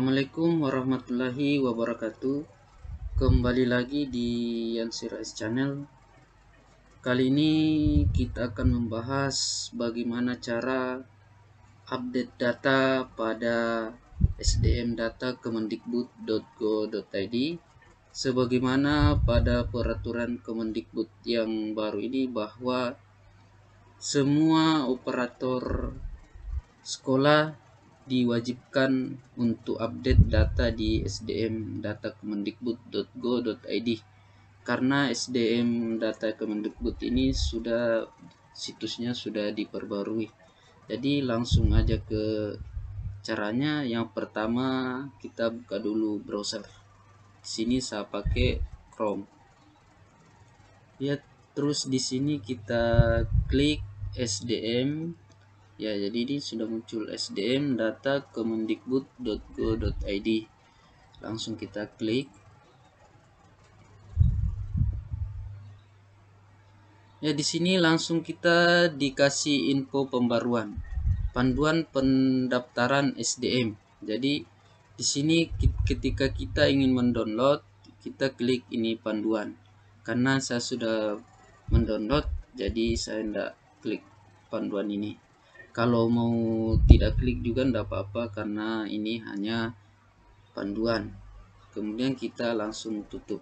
Assalamualaikum warahmatullahi wabarakatuh. Kembali lagi di Yansir S Channel. Kali ini kita akan membahas bagaimana cara update data pada SDM data kemendikbud.go.id sebagaimana pada peraturan Kemendikbud yang baru ini, bahwa semua operator sekolah diwajibkan untuk update data di SDM data kemendikbud.go.id karena SDM data Kemendikbud ini situsnya sudah diperbarui. Jadi langsung aja ke caranya. Yang pertama, kita buka dulu browser. Di sini saya pakai Chrome. Ya, terus di sini kita klik SDM. Ya, jadi ini sudah muncul SDM data kemendikbud.go.id. Langsung kita klik. Ya, di sini langsung kita dikasih info pembaruan, panduan pendaftaran SDM. Jadi di sini ketika kita ingin mendownload, kita klik ini panduan. Karena saya sudah mendownload, jadi saya tidak klik panduan ini. Kalau mau tidak klik juga tidak apa-apa, karena ini hanya panduan. Kemudian kita langsung tutup.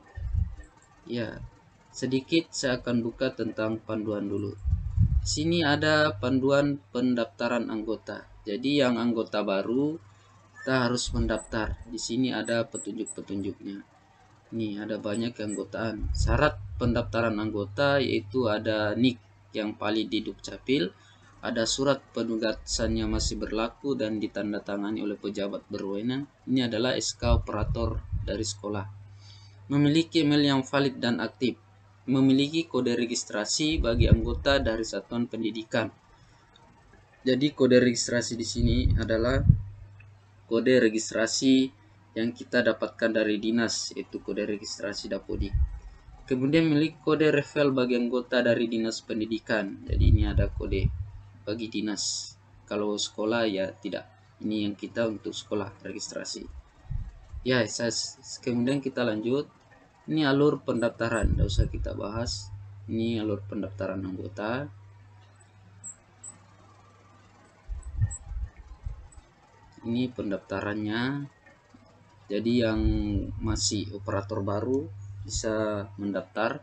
Ya, sedikit saya akan buka tentang panduan dulu. Sini ada panduan pendaftaran anggota. Jadi yang anggota baru kita harus mendaftar. Di sini ada petunjuk-petunjuknya. Nih, ada banyak keanggotaan. Syarat pendaftaran anggota yaitu ada NIK yang valid di Dukcapil, ada surat penugasannya masih berlaku dan ditandatangani oleh pejabat berwenang. Ini adalah SK operator dari sekolah. Memiliki email yang valid dan aktif. Memiliki kode registrasi bagi anggota dari satuan pendidikan. Jadi kode registrasi di sini adalah kode registrasi yang kita dapatkan dari dinas, yaitu kode registrasi Dapodik. Kemudian memiliki kode revel bagi anggota dari dinas pendidikan. Jadi ini ada kode bagi dinas. Kalau sekolah ya tidak. Ini yang kita untuk sekolah registrasi. Ya, kemudian kita lanjut. Ini alur pendaftaran, tidak usah kita bahas. Ini alur pendaftaran anggota. Ini pendaftarannya. Jadi yang masih operator baru bisa mendaftar.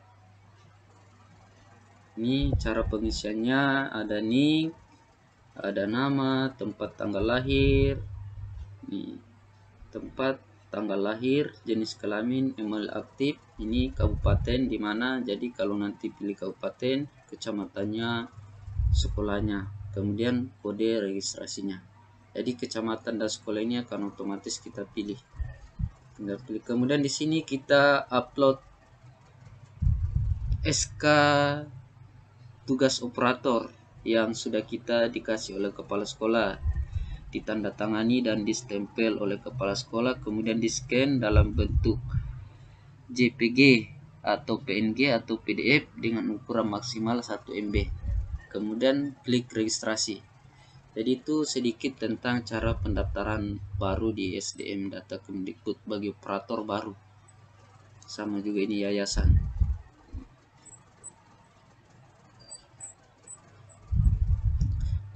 Ini cara pengisiannya, ada NIK, ada nama, tempat tanggal lahir, ini tempat tanggal lahir, jenis kelamin, email aktif, ini kabupaten di mana. Jadi kalau nanti pilih kabupaten, kecamatannya, sekolahnya, kemudian kode registrasinya. Jadi kecamatan dan sekolah ini akan otomatis kita pilih. Tinggal pilih. Kemudian di sini kita upload SK tugas operator yang sudah kita dikasih oleh kepala sekolah, ditandatangani dan distempel oleh kepala sekolah, kemudian di scan dalam bentuk JPG atau PNG atau PDF dengan ukuran maksimal 1 MB. Kemudian klik registrasi. Jadi itu sedikit tentang cara pendaftaran baru di SDM data Kemendikbud bagi operator baru. Sama juga ini yayasan.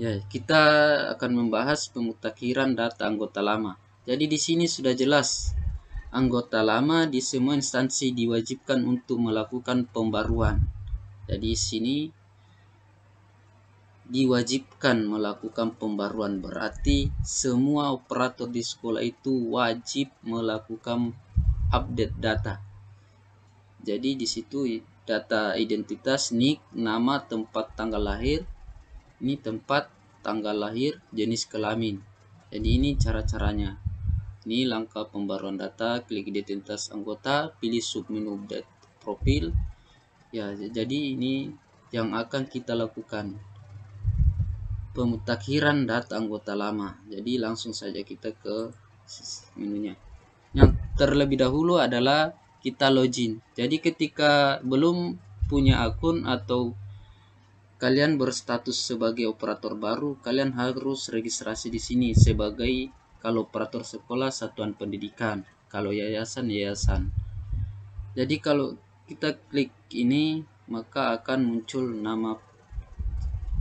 Ya, kita akan membahas pemutakhiran data anggota lama. Jadi di sini sudah jelas, anggota lama di semua instansi diwajibkan untuk melakukan pembaruan. Jadi di sini diwajibkan melakukan pembaruan, berarti semua operator di sekolah itu wajib melakukan update data. Jadi di situ data identitas, NIK, nama, tempat tanggal lahir, ini tempat tanggal lahir, jenis kelamin. Jadi ini cara-caranya. Ini langkah pembaruan data, klik identitas anggota, pilih submenu update profil. Ya, jadi ini yang akan kita lakukan, pemutakhiran data anggota lama. Jadi langsung saja kita ke menunya. Yang terlebih dahulu adalah kita login. Jadi ketika belum punya akun atau kalian berstatus sebagai operator baru, kalian harus registrasi di sini sebagai Kalau operator sekolah, satuan pendidikan. Kalau yayasan, yayasan. Jadi kalau kita klik ini, maka akan muncul nama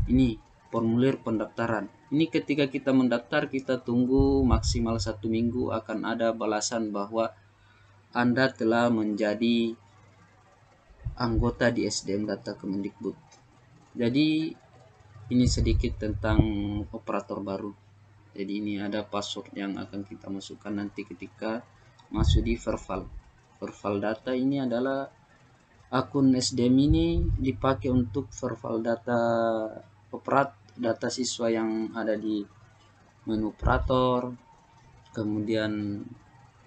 ini, formulir pendaftaran. Ini ketika kita mendaftar, kita tunggu maksimal 1 minggu, akan ada balasan bahwa Anda telah menjadi anggota di SDM Data Kemendikbud. Jadi ini sedikit tentang operator baru. Jadi ini ada password yang akan kita masukkan nanti ketika masuk di Verval. Verval data ini adalah akun SDM ini dipakai untuk verval data data siswa yang ada di menu operator, kemudian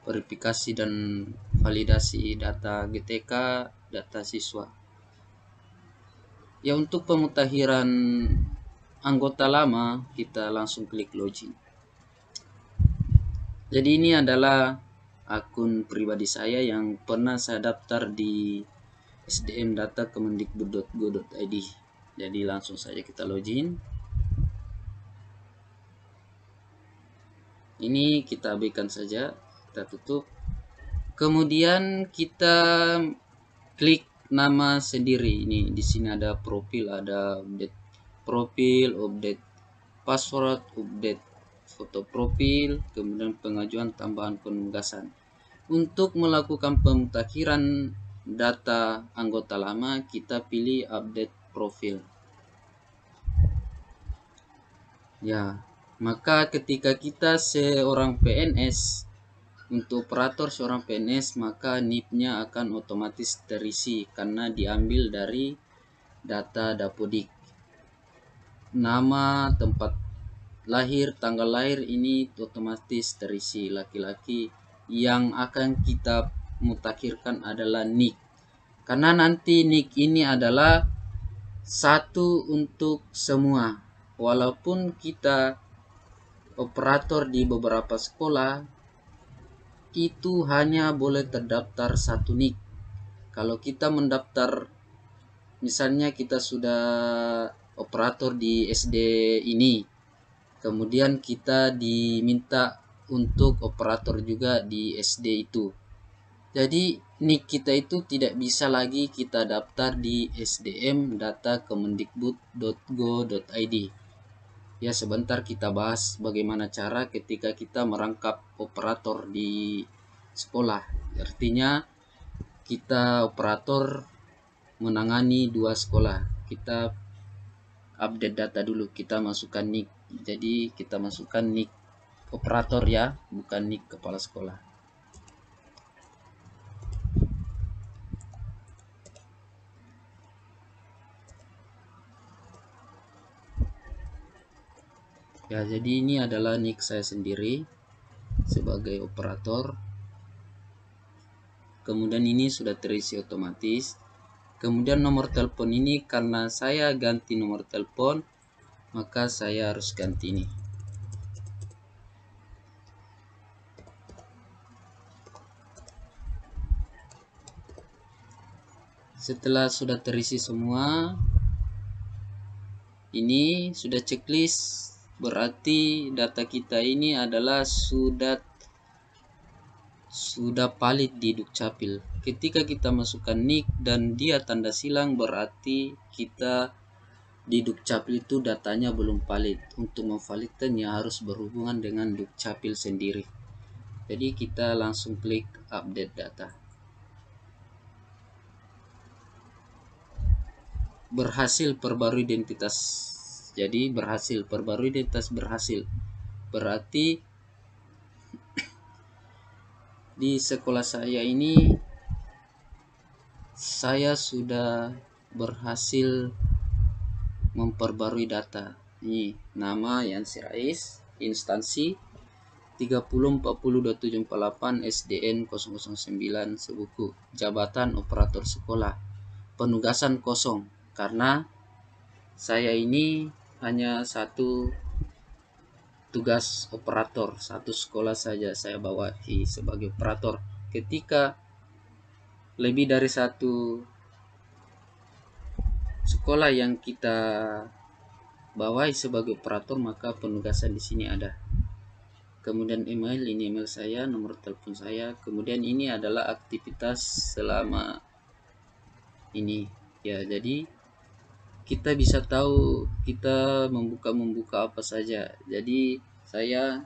verifikasi dan validasi data GTK, data siswa. Ya, untuk pemutakhiran anggota lama, kita langsung klik login. Jadi ini adalah akun pribadi saya yang pernah saya daftar di SDM Data Kemendikbud.go.id. Jadi langsung saja kita login. Ini kita abaikan saja, kita tutup. Kemudian kita klik nama sendiri. Ini di sini ada profil, ada update profil, update password, update foto profil, kemudian pengajuan tambahan penugasan. Untuk melakukan pemutakhiran data anggota lama, kita pilih update profil. Ya, maka ketika kita seorang PNS, untuk operator seorang PNS, maka NIP-nya akan otomatis terisi karena diambil dari data Dapodik. Nama, tempat lahir, tanggal lahir ini otomatis terisi. Laki-laki. Yang akan kita mutakhirkan adalah NIK. Karena nanti NIK ini adalah satu untuk semua. Walaupun kita operator di beberapa sekolah, itu hanya boleh terdaftar satu NIK. Kalau kita mendaftar, misalnya kita sudah operator di SD ini, kemudian kita diminta untuk operator juga di SD itu. Jadi NIK kita itu tidak bisa lagi kita daftar di SDM Data Kemendikbud.go.id. Ya, sebentar kita bahas bagaimana cara ketika kita merangkap operator di sekolah. Artinya kita operator menangani 2 sekolah. Kita update data dulu, kita masukkan NIK. Jadi kita masukkan NIK operator ya, bukan NIK kepala sekolah. Ya, jadi ini adalah NIK saya sendiri sebagai operator. Kemudian ini sudah terisi otomatis. Kemudian nomor telepon ini karena saya ganti nomor telepon, maka saya harus ganti ini. Setelah sudah terisi semua, ini sudah checklist, berarti data kita ini adalah sudah valid di Dukcapil. Ketika kita masukkan NIK dan dia tanda silang, berarti kita di Dukcapil itu datanya belum valid. Untuk memvalidkannya harus berhubungan dengan Dukcapil sendiri. Jadi kita langsung klik update data. Berhasil perbarui identitas. Jadi berhasil perbarui identitas, berhasil. Berarti di sekolah saya ini saya sudah berhasil memperbarui data. Ini nama Yansi Rais, instansi 30402748 SDN 009 Sebuku, jabatan operator sekolah, penugasan kosong karena saya ini hanya satu tugas operator, satu sekolah saja saya bawahi sebagai operator. Ketika lebih dari satu sekolah yang kita bawahi sebagai operator, maka penugasan di sini ada. kemudian email, ini email saya, nomor telepon saya, kemudian ini adalah aktivitas selama ini ya. Jadi kita bisa tahu kita membuka apa saja. Jadi saya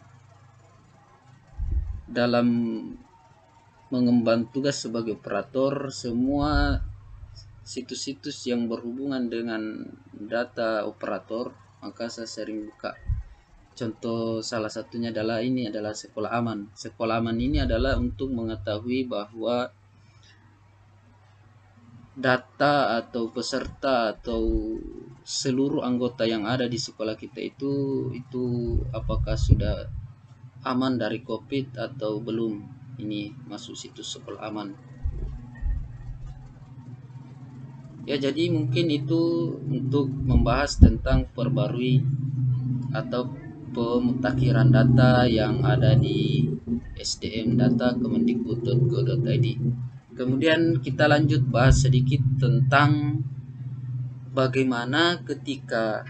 dalam mengemban tugas sebagai operator, semua situs-situs yang berhubungan dengan data operator maka saya sering buka. Contoh salah satunya adalah ini adalah Sekolah Aman. Sekolah Aman ini adalah untuk mengetahui bahwa data atau peserta atau seluruh anggota yang ada di sekolah kita itu apakah sudah aman dari COVID atau belum. Ini masuk situs Sekolah Aman. Ya, jadi mungkin itu untuk membahas tentang perbarui atau pemutakhiran data yang ada di SDM data kemendikbud.go.id. Kemudian kita lanjut bahas sedikit tentang bagaimana ketika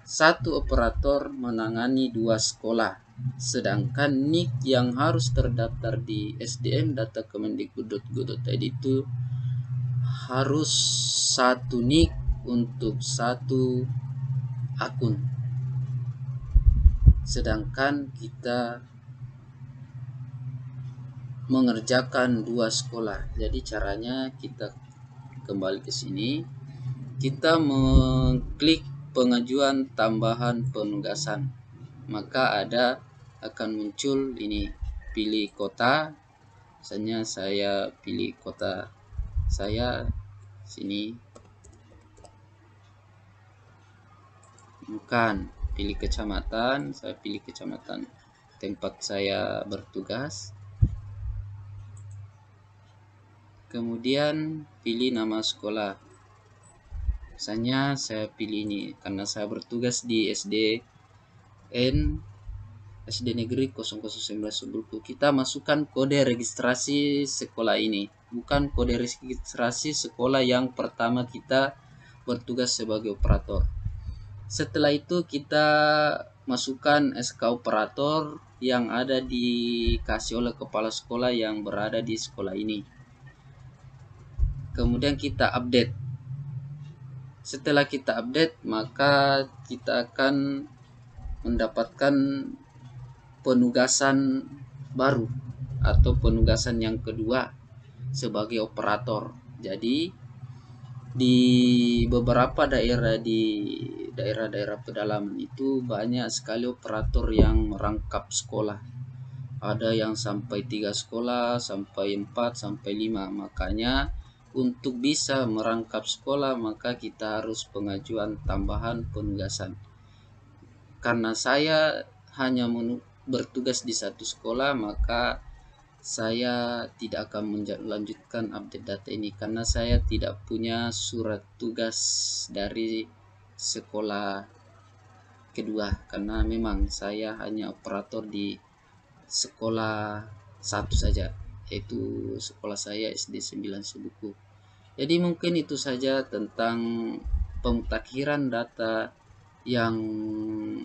satu operator menangani 2 sekolah, sedangkan NIK yang harus terdaftar di SDM data kemendikbud.go.id itu harus satu NIK untuk satu akun. Sedangkan kita mengerjakan 2 sekolah. Jadi caranya kita kembali ke sini, kita mengklik pengajuan tambahan penugasan, maka akan muncul ini, pilih kota. Misalnya saya pilih kota saya sini, bukan pilih kecamatan, saya pilih kecamatan tempat saya bertugas. Kemudian pilih nama sekolah. Misalnya saya pilih ini karena saya bertugas di SD Negeri 009 Subulku. Kita masukkan kode registrasi sekolah ini, bukan kode registrasi sekolah yang pertama kita bertugas sebagai operator. Setelah itu kita masukkan SK operator yang ada dikasih oleh kepala sekolah yang berada di sekolah ini. Kemudian kita update. Setelah kita update, maka kita akan mendapatkan penugasan baru atau penugasan yang kedua sebagai operator. Jadi di beberapa daerah daerah pedalaman itu banyak sekali operator yang merangkap sekolah. Ada yang sampai 3 sekolah, sampai 4, sampai 5. Makanya untuk bisa merangkap sekolah maka kita harus pengajuan tambahan penugasan. Karena saya hanya bertugas di satu sekolah, maka saya tidak akan melanjutkan update data ini karena saya tidak punya surat tugas dari sekolah kedua, karena memang saya hanya operator di sekolah satu saja, yaitu sekolah saya SD 9 Subuku. Jadi mungkin itu saja tentang pemutakhiran data yang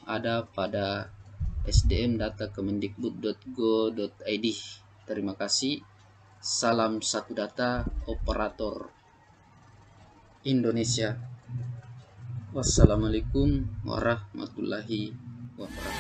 ada pada SDM data kemendikbud.go.id. Terima kasih. Salam satu data operator Indonesia. Wassalamualaikum warahmatullahi wabarakatuh.